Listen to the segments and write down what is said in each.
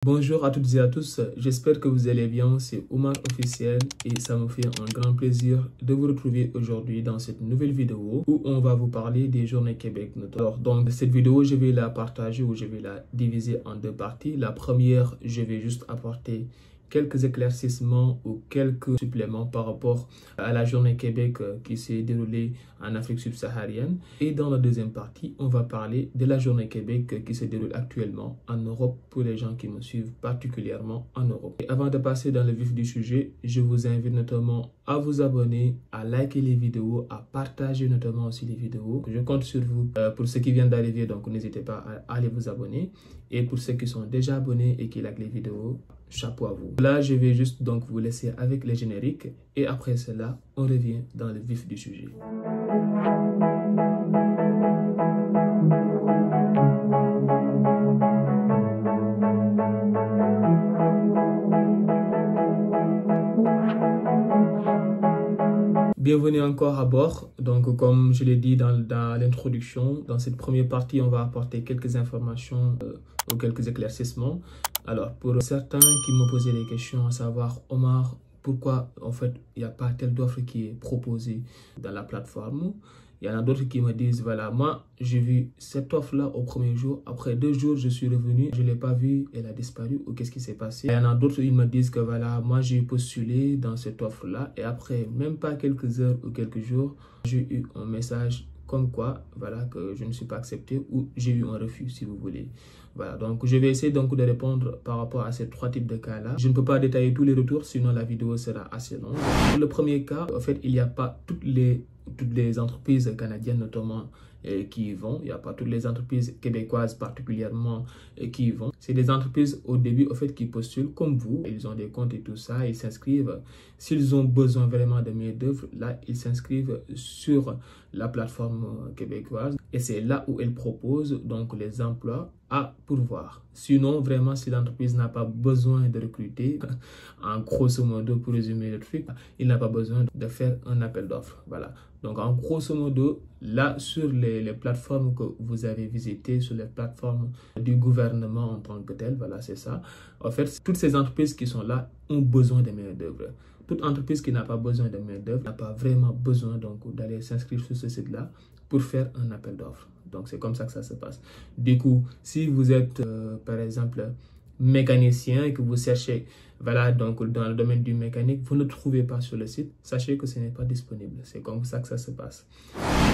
Bonjour à toutes et à tous, j'espère que vous allez bien, c'est Omar Officiel et ça me fait un grand plaisir de vous retrouver aujourd'hui dans cette nouvelle vidéo où on va vous parler des Journées Québec. Alors donc cette vidéo je vais la partager ou je vais la diviser en deux parties. La première, je vais juste apporter quelques éclaircissements ou quelques suppléments par rapport à la Journée Québec qui s'est déroulée en Afrique subsaharienne. Et dans la deuxième partie, on va parler de la Journée Québec qui se déroule actuellement en Europe pour les gens qui me suivent particulièrement en Europe. Et avant de passer dans le vif du sujet, je vous invite notamment à vous abonner, à liker les vidéos, à partager notamment aussi les vidéos. Je compte sur vous pour ceux qui viennent d'arriver, donc n'hésitez pas à aller vous abonner. Et pour ceux qui sont déjà abonnés et qui likent les vidéos, chapeau à vous. Là, je vais juste donc vous laisser avec les génériques et après cela, on revient dans le vif du sujet. Bienvenue encore à bord. Donc, comme je l'ai dit dans l'introduction, dans cette première partie, on va apporter quelques informations ou quelques éclaircissements. Alors, pour certains qui me posaient des questions, à savoir, Omar, pourquoi en fait il n'y a pas telle d'offre qui est proposée dans la plateforme? Il y en a d'autres qui me disent, voilà, moi, j'ai vu cette offre-là au premier jour. Après 2 jours, je suis revenu, je ne l'ai pas vue, elle a disparu ou qu'est-ce qui s'est passé? Il y en a d'autres, ils me disent que, voilà, moi, j'ai postulé dans cette offre-là et après, même pas quelques heures ou quelques jours, j'ai eu un message comme quoi, voilà, que je ne suis pas accepté ou j'ai eu un refus, si vous voulez. Voilà, donc je vais essayer donc de répondre par rapport à ces 3 types de cas-là. Je ne peux pas détailler tous les retours, sinon la vidéo sera assez longue. Pour le premier cas, en fait, il n'y a pas toutes les entreprises canadiennes notamment qui y vont. Il n'y a pas toutes les entreprises québécoises particulièrement qui y vont. C'est des entreprises au début au fait qui postulent comme vous. Ils ont des comptes et tout ça, ils s'inscrivent. S'ils ont besoin vraiment de main d'œuvre, là ils s'inscrivent sur la plateforme québécoise et c'est là où ils proposent donc les emplois à pourvoir. Sinon, vraiment, si l'entreprise n'a pas besoin de recruter, en grosso modo, pour résumer le truc, il n'a pas besoin de faire un appel d'offres. Voilà. Donc, en grosso modo, là, sur les plateformes que vous avez visitées, sur les plateformes du gouvernement en tant que tel, voilà, c'est ça. En fait, toutes ces entreprises qui sont là ont besoin de main-d'œuvre. Toute entreprise qui n'a pas besoin de main-d'œuvre n'a pas vraiment besoin donc d'aller s'inscrire sur ce site-là pour faire un appel d'offres. Donc, c'est comme ça que ça se passe. Du coup, si vous êtes, par exemple, mécanicien et que vous cherchez, voilà, donc dans le domaine du mécanique, vous ne trouvez pas sur le site, sachez que ce n'est pas disponible. C'est comme ça que ça se passe.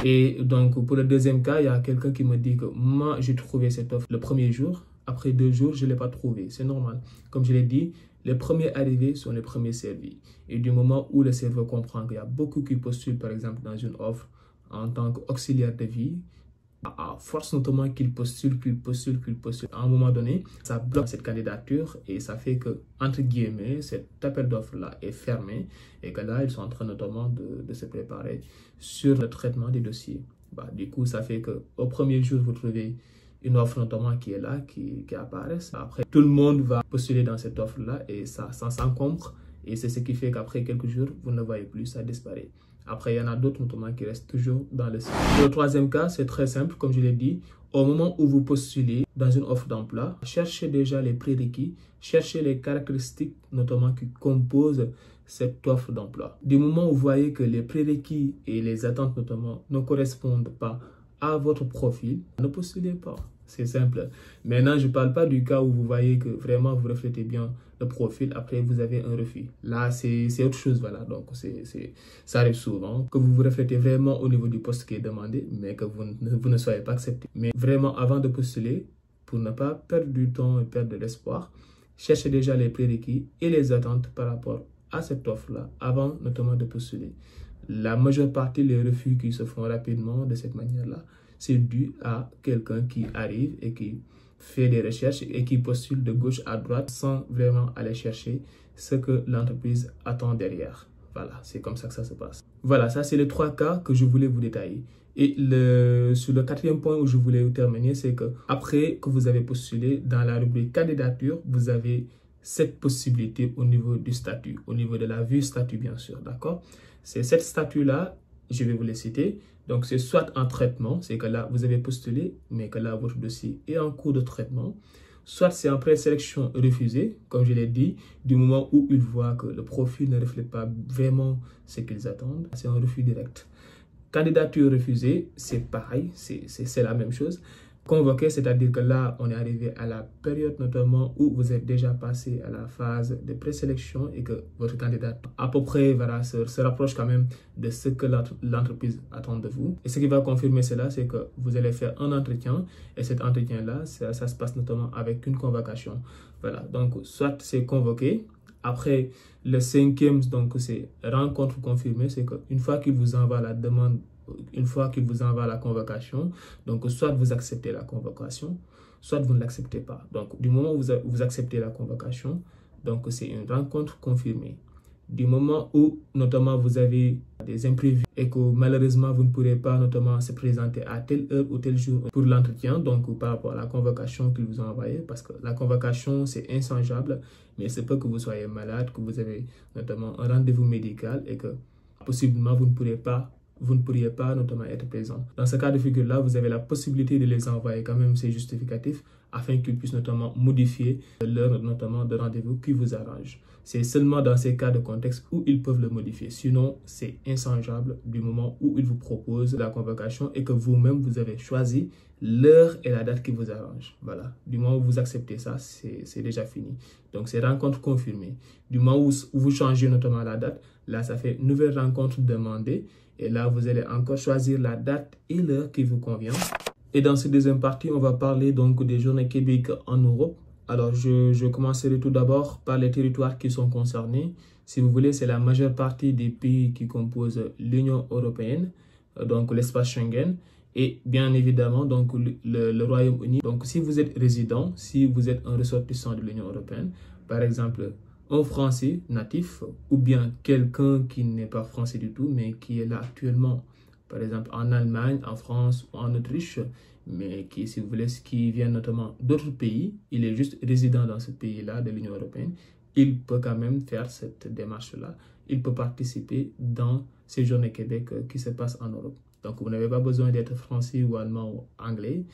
Et donc, pour le deuxième cas, il y a quelqu'un qui me dit que moi, j'ai trouvé cette offre le premier jour. Après 2 jours, je ne l'ai pas trouvé. C'est normal. Comme je l'ai dit, les premiers arrivés sont les premiers servis. Et du moment où le serveur comprend qu'il y a beaucoup qui postulent, par exemple, dans une offre en tant qu'auxiliaire de vie, à force notamment qu'il postule, à un moment donné, ça bloque cette candidature et ça fait que, entre guillemets, cet appel d'offres-là est fermé et que là, ils sont en train notamment de se préparer sur le traitement des dossiers. Du coup, ça fait qu'au premier jour, vous trouvez une offre notamment qui est là, qui apparaît. Après, tout le monde va postuler dans cette offre-là et ça s'encombre. Et c'est ce qui fait qu'après quelques jours, vous ne le voyez plus, ça disparaît. Après, il y en a d'autres notamment qui restent toujours dans le site. Pour le troisième cas, c'est très simple, comme je l'ai dit. Au moment où vous postulez dans une offre d'emploi, cherchez déjà les prérequis, cherchez les caractéristiques notamment qui composent cette offre d'emploi. Du moment où vous voyez que les prérequis et les attentes notamment ne correspondent pas à votre profil, ne postulez pas. C'est simple. Maintenant, je ne parle pas du cas où vous voyez que vraiment vous reflétez bien le profil, après vous avez un refus. Là, c'est autre chose, voilà. Donc, ça arrive souvent que vous vous reflétez vraiment au niveau du poste qui est demandé, mais que vous ne soyez pas accepté. Mais vraiment, avant de postuler, pour ne pas perdre du temps et perdre de l'espoir, cherchez déjà les prérequis et les attentes par rapport à cette offre-là, avant notamment de postuler. La majeure partie des refus qui se font rapidement de cette manière-là, c'est dû à quelqu'un qui arrive et qui fait des recherches et qui postule de gauche à droite sans vraiment aller chercher ce que l'entreprise attend derrière. Voilà, c'est comme ça que ça se passe. Voilà, ça c'est les 3 cas que je voulais vous détailler. Et sur le 4e point où je voulais terminer, c'est que après que vous avez postulé dans la rubrique candidature, vous avez cette possibilité au niveau du statut, au niveau de la vue statut bien sûr, d'accord? C'est cette statut-là, je vais vous les citer. Donc, c'est soit en traitement, c'est que là, vous avez postulé, mais que là, votre dossier est en cours de traitement. soit c'est en présélection refusée, comme je l'ai dit, du moment où ils voient que le profil ne reflète pas vraiment ce qu'ils attendent, c'est un refus direct. Candidature refusée, c'est pareil, c'est la même chose. Convoqué, c'est-à-dire que là, on est arrivé à la période notamment où vous êtes déjà passé à la phase de présélection et que votre candidat à peu près voilà, se rapproche quand même de ce que l'entreprise attend de vous. Et ce qui va confirmer cela, c'est que vous allez faire un entretien et cet entretien-là, ça se passe notamment avec une convocation. Voilà, donc soit c'est convoqué. Après, le cinquième, donc c'est rencontre confirmée, c'est qu'une fois qu'il vous envoie la demande, une fois qu'il vous envoie la convocation, donc soit vous acceptez la convocation, soit vous ne l'acceptez pas. Donc, du moment où vous acceptez la convocation, donc c'est une rencontre confirmée. Du moment où, notamment, vous avez des imprévus et que malheureusement, vous ne pourrez pas, notamment, se présenter à telle heure ou tel jour pour l'entretien, donc par rapport à la convocation qu'ils vous ont envoyée, parce que la convocation, c'est inchangeable, mais c'est pas que vous soyez malade, que vous avez notamment un rendez-vous médical et que possiblement, vous ne pourriez pas notamment être présent. Dans ce cas de figure-là, vous avez la possibilité de les envoyer quand même ces justificatifs afin qu'ils puissent notamment modifier l'heure notamment de rendez-vous qui vous arrange. C'est seulement dans ces cas de contexte où ils peuvent le modifier. Sinon, c'est inchangeable du moment où ils vous proposent la convocation et que vous-même, vous avez choisi l'heure et la date qui vous arrange. Voilà. Du moment où vous acceptez ça, c'est déjà fini. Donc, c'est rencontre confirmée. Du moment où vous changez notamment la date, là, ça fait une nouvelle rencontre demandée. Et là, vous allez encore choisir la date et l'heure qui vous convient. Et dans cette deuxième partie, on va parler donc des journées Québec en Europe. Alors, je commencerai tout d'abord par les territoires qui sont concernés. Si vous voulez, c'est la majeure partie des pays qui composent l'Union européenne, donc l'espace Schengen. Et bien évidemment, donc le Royaume-Uni. Donc, si vous êtes résident, si vous êtes un ressortissant de l'Union européenne, par exemple, un Français natif ou bien quelqu'un qui n'est pas français du tout, mais qui est là actuellement, par exemple en Allemagne, en France ou en Autriche, mais qui, si vous voulez, qui vient notamment d'autres pays, il est juste résident dans ce pays-là de l'Union européenne, il peut quand même faire cette démarche-là. Il peut participer dans ces journées Québec qui se passent en Europe. Donc, vous n'avez pas besoin d'être français ou allemand ou anglais.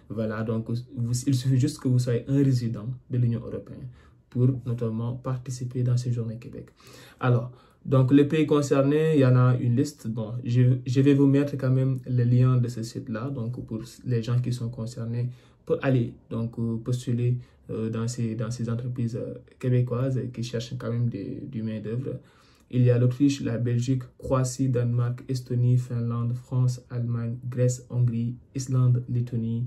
Voilà, donc il suffit juste que vous soyez un résident de l'Union européenne pour notamment participer dans ces journées Québec. Alors, donc les pays concernés, il y en a une liste. Bon, je vais vous mettre quand même le lien de ce site-là, donc pour les gens qui sont concernés, pour aller donc postuler dans ces entreprises québécoises qui cherchent quand même du main-d'œuvre. Il y a l'Autriche, la Belgique, Croatie, Danemark, Estonie, Finlande, France, Allemagne, Grèce, Hongrie, Islande, Lettonie,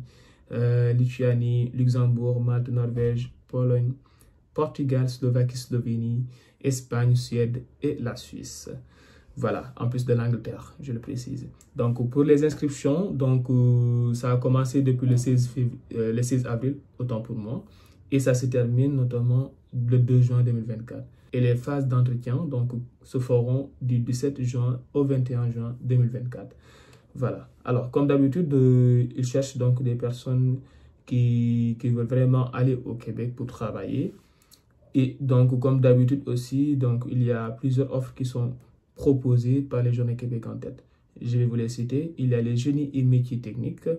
Lituanie, Luxembourg, Malte, Norvège, Pologne, Portugal, Slovaquie, Slovénie, Espagne, Suède et la Suisse. Voilà, en plus de l'Angleterre, je le précise. Donc, pour les inscriptions, donc, ça a commencé depuis le 16 avril, autant pour moi, et ça se termine notamment le 2 juin 2024. Et les phases d'entretien donc, se feront du 17 juin au 21 juin 2024. Voilà. Alors, comme d'habitude, ils cherchent donc des personnes qui veulent vraiment aller au Québec pour travailler. Et donc, comme d'habitude aussi, donc, il y a plusieurs offres qui sont proposées par les Journées Québec en tête. Je vais vous les citer. Il y a les génies et métiers techniques,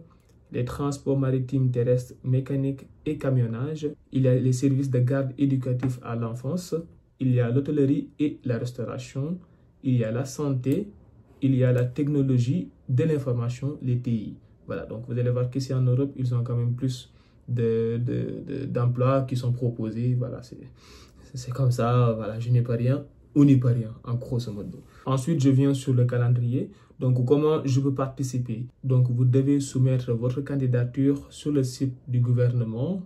les transports maritimes, terrestres, mécaniques et camionnage. Il y a les services de garde éducatif à l'enfance. Il y a l'hôtellerie et la restauration. Il y a la santé. Il y a la technologie de l'information, les TI. Voilà, donc vous allez voir qu'ici en Europe, ils ont quand même plus d'emplois qui sont proposés. Voilà, c'est comme ça. Voilà, je n'ai pas rien, on n'y peut rien, en grosso modo. Ensuite, je viens sur le calendrier. Donc, comment je peux participer? Donc, vous devez soumettre votre candidature sur le site du gouvernement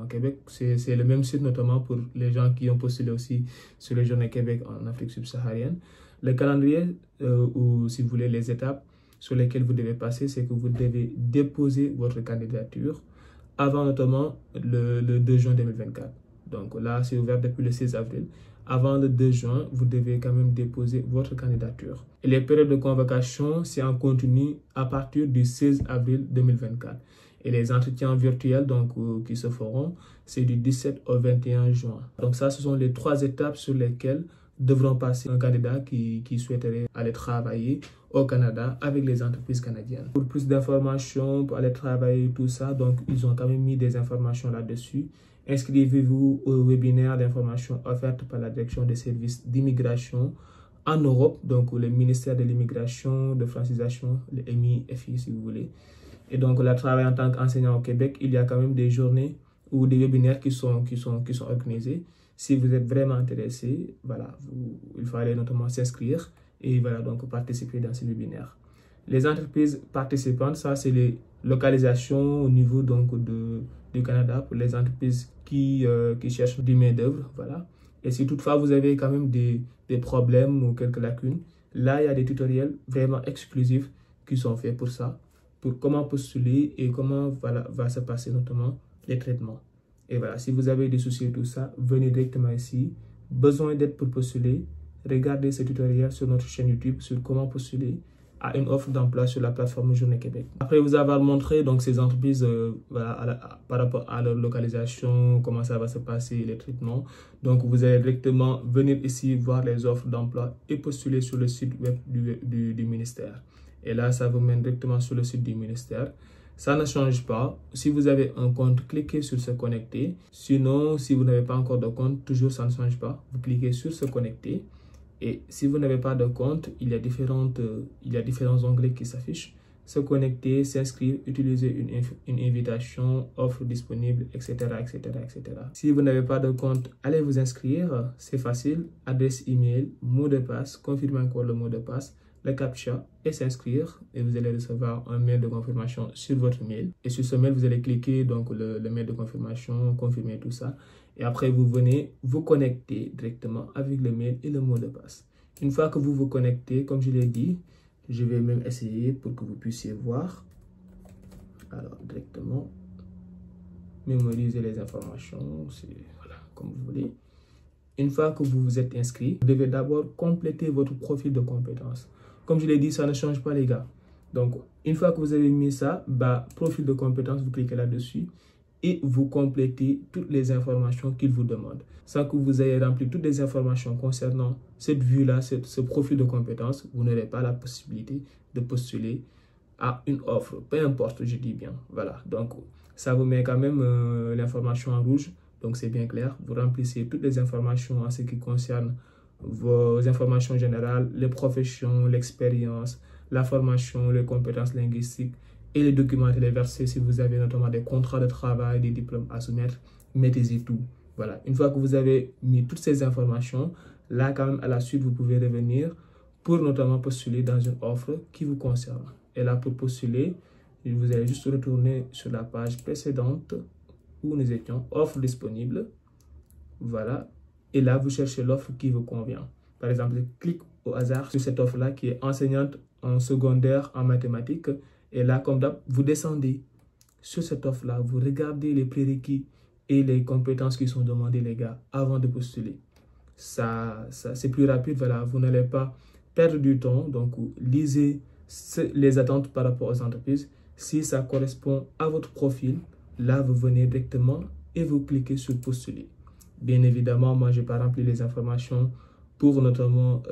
Québec. C'est le même site, notamment pour les gens qui ont postulé aussi sur les Journées Québec en Afrique subsaharienne. Le calendrier, ou si vous voulez, les étapes sur lesquelles vous devez passer, c'est que vous devez déposer votre candidature avant notamment le 2 juin 2024. Donc là, c'est ouvert depuis le 16 avril. Avant le 2 juin, vous devez quand même déposer votre candidature. Et les périodes de convocation, c'est en continu à partir du 16 avril 2024. Et les entretiens virtuels donc, qui se feront, c'est du 17 au 21 juin. Donc ça, ce sont les 3 étapes sur lesquelles devront passer un candidat qui souhaiterait aller travailler au Canada avec les entreprises canadiennes. Pour plus d'informations, pour aller travailler, tout ça, donc ils ont quand même mis des informations là-dessus. Inscrivez-vous au webinaire d'information offerte par la Direction des services d'immigration en Europe, donc le ministère de l'immigration, de francisation, le MIFI si vous voulez. Et donc, le travail en tant qu'enseignant au Québec, il y a quand même des journées ou des webinaires qui sont organisés. Si vous êtes vraiment intéressé, voilà, il fallait notamment s'inscrire et voilà, donc participer dans ces webinaires. Les entreprises participantes, ça c'est les localisations au niveau donc du Canada pour les entreprises qui cherchent du main-d'œuvre, voilà. Et si toutefois vous avez quand même des problèmes ou quelques lacunes, là il y a des tutoriels vraiment exclusifs qui sont faits pour ça, pour comment postuler et comment voilà, va se passer notamment les traitements. Et voilà, si vous avez des soucis et tout ça, venez directement ici. Besoin d'aide pour postuler, regardez ce tutoriel sur notre chaîne YouTube sur comment postuler à une offre d'emploi sur la plateforme Journée Québec. Après vous avoir montré donc ces entreprises voilà, par rapport à leur localisation, comment ça va se passer, les traitements. Donc vous allez directement venir ici voir les offres d'emploi et postuler sur le site web du ministère. Et là, ça vous mène directement sur le site du ministère. Ça ne change pas. Si vous avez un compte, cliquez sur se connecter. Sinon, si vous n'avez pas encore de compte, toujours ça ne change pas. Vous cliquez sur se connecter. Et si vous n'avez pas de compte, il y a différents onglets qui s'affichent. Se connecter, s'inscrire, utiliser une invitation, offre disponible, etc., etc., etc. Si vous n'avez pas de compte, allez vous inscrire. C'est facile. Adresse email, mot de passe, confirmez encore le mot de passe, le captcha et s'inscrire. Et vous allez recevoir un mail de confirmation sur votre mail. Et sur ce mail, vous allez cliquer donc le mail de confirmation, confirmer tout ça. Et après, vous venez vous connecter directement avec le mail et le mot de passe. Une fois que vous vous connectez, comme je l'ai dit, je vais même essayer pour que vous puissiez voir. Alors, directement, mémoriser les informations, c'est voilà, comme vous voulez. Une fois que vous vous êtes inscrit, vous devez d'abord compléter votre profil de compétences. Comme je l'ai dit, ça ne change pas les gars. Donc, une fois que vous avez mis ça, profil de compétences, vous cliquez là-dessus et vous complétez toutes les informations qu'il vous demande. Sans que vous ayez rempli toutes les informations concernant cette vue-là, ce profil de compétences, vous n'aurez pas la possibilité de postuler à une offre. Peu importe, je dis bien. Voilà, donc ça vous met quand même l'information en rouge. Donc c'est bien clair. Vous remplissez toutes les informations en ce qui concerne vos informations générales, les professions, l'expérience, la formation, les compétences linguistiques et les documents téléversés. Si vous avez notamment des contrats de travail, des diplômes à soumettre, mettez-y tout. Voilà. Une fois que vous avez mis toutes ces informations, là quand même à la suite, vous pouvez revenir pour notamment postuler dans une offre qui vous concerne. Et là pour postuler, vous allez juste retourner sur la page précédente où nous étions, offre disponible. Voilà. Et là, vous cherchez l'offre qui vous convient. Par exemple, je clique au hasard sur cette offre-là qui est enseignante en secondaire en mathématiques. Et là, comme d'hab, vous descendez sur cette offre-là, vous regardez les prérequis et les compétences qui sont demandées, les gars, avant de postuler. Ça c'est plus rapide, voilà. Vous n'allez pas perdre du temps. Donc, lisez les attentes par rapport aux entreprises. Si ça correspond à votre profil, là, vous venez directement et vous cliquez sur postuler. Bien évidemment, moi, je n'ai pas rempli les informations pour notamment,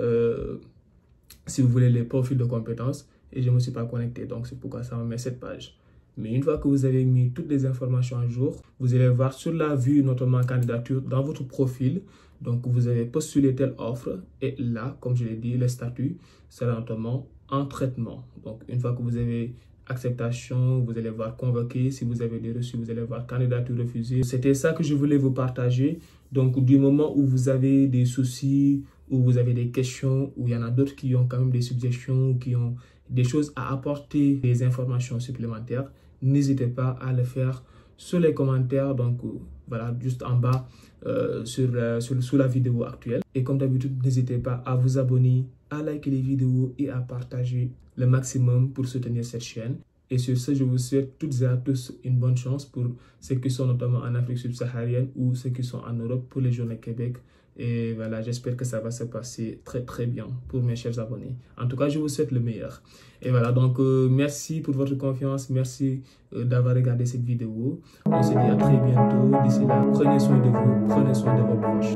si vous voulez, les profils de compétences et je ne me suis pas connecté. Donc, c'est pourquoi ça me met cette page. Mais une fois que vous avez mis toutes les informations à jour, vous allez voir sur la vue, notamment candidature, dans votre profil. Donc, vous avez postulé telle offre et là, comme je l'ai dit, le statut sera notamment en traitement. Donc, une fois que vous avez acceptation, vous allez voir convoqué. Si vous avez des reçus, vous allez voir candidature refusée. C'était ça que je voulais vous partager. Donc, du moment où vous avez des soucis, où vous avez des questions, où il y en a d'autres qui ont quand même des suggestions, qui ont des choses à apporter, des informations supplémentaires, n'hésitez pas à le faire sur les commentaires. Donc, voilà, juste en bas sous la vidéo actuelle. Et comme d'habitude, n'hésitez pas à vous abonner, à liker les vidéos et à partager le maximum pour soutenir cette chaîne. Et sur ce, je vous souhaite toutes et à tous une bonne chance pour ceux qui sont notamment en Afrique subsaharienne ou ceux qui sont en Europe pour les Journées Québec. Et voilà, j'espère que ça va se passer très bien pour mes chers abonnés. En tout cas, je vous souhaite le meilleur. Et voilà, donc merci pour votre confiance. Merci d'avoir regardé cette vidéo. On se dit à très bientôt. D'ici là, prenez soin de vous, prenez soin de vos proches.